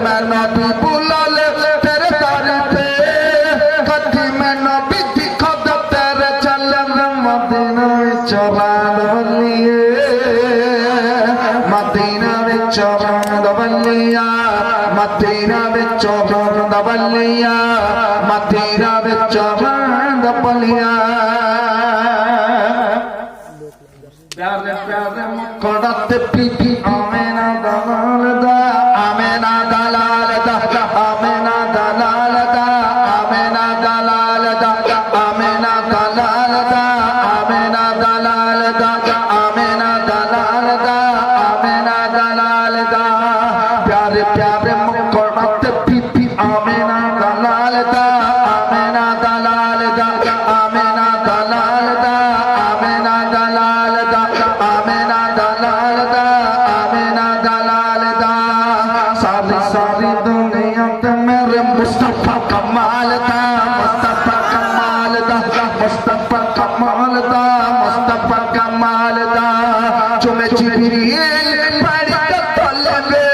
मैं नबी बुलाले तेरे दर पे कदी मैं नबी दिखा दे तेरे चलन मदीना विच रांद वल्लिए मदीना विच रांद वल्लिया मदीना विच रांद वल्लिया मदीना विच रांद वल्लिया प्यारे प्यारे मुकड़ते पीपी आमेना दलाल दा आमेना दलाल दा आमेना दलाल दा आमेना दलाल दा आमेना दलाल दा आमेना दलाल दा आमेना दलाल दा आमेना दलाल दा प्यारे प्यारे मुकड़ते पीपी आमेना दलाल दा आमेना दलाल दा आमेना दलाल दा आमेना दलाल दा आमेना दलाल दा आमेना दलाल दा सारी सारी दुनिया ते मेरे मुस्तफा कमाल दा मुस्तफा कमाल दा मुस्तफा कमाल दा मुस्तफा कमाल दा चुमे जिब्रील पड़ी दा तलबे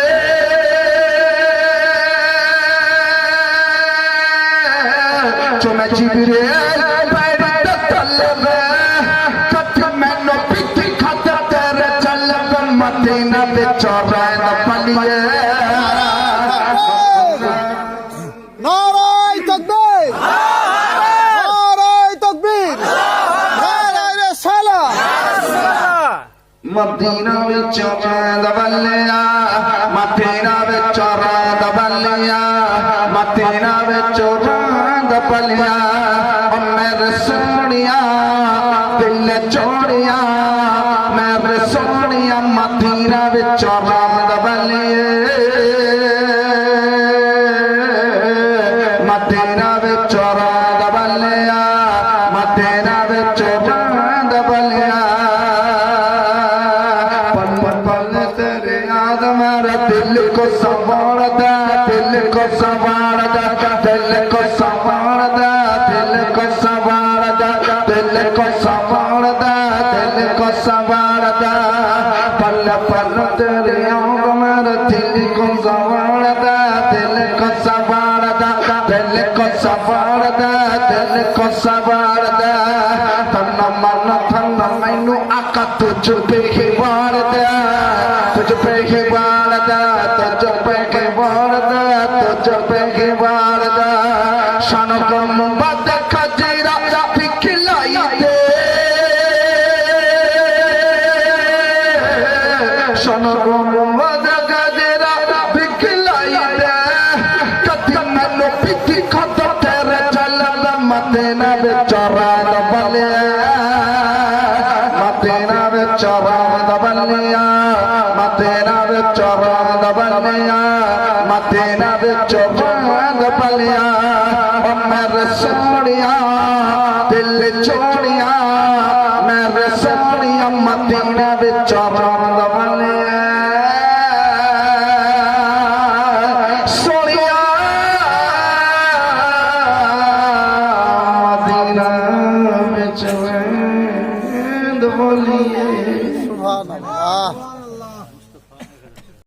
चुमे जिब्रील पड़ी दा तलबे मदीना विच रांद वल्लिए नाराए तकबीर नाराए तकबीर नाराए रिसालत मदीना विच रांद वल्लिया मदीना विच रांद वल्लिया मदीना विच रांद वल्लिया मेरे सोनिया दिल चोड़िया मेरे सोनिया मदीना विच रांद वल्लिए मदीना विच रांद वल्लिया मदीना विच रांद वल्लिया पल पल तेरे याद मेरे दिल को संवारदा दिल को संवारदा दिल को संवारदा दिल को संवारदा दिल को संवारदा दिल को संवारदा पल पल तेरे याद मेरे दिल को संवारदा दिल को संवारदा दिल को संवारदा दिल को संवारदा तन मन धन मैनू आका तुझ पे ही वारदा तुझ पे ही वारदा तुझ पे ही वारदा तुझ पे ही वारदा शन गम बद खजरा पिखलाई दे शन गम बद खजरा पिखलाई दे कदी मैनू पिठी खद तेरे चलन मदीना विच रांद वल्लिया मदीना विच रांद वल्लिया मदीना विच रांद वल्लिया मदीना विच रांद वल्लिया मेरे सोनिया दिल छोड़िया मेरे सोनिया मदीना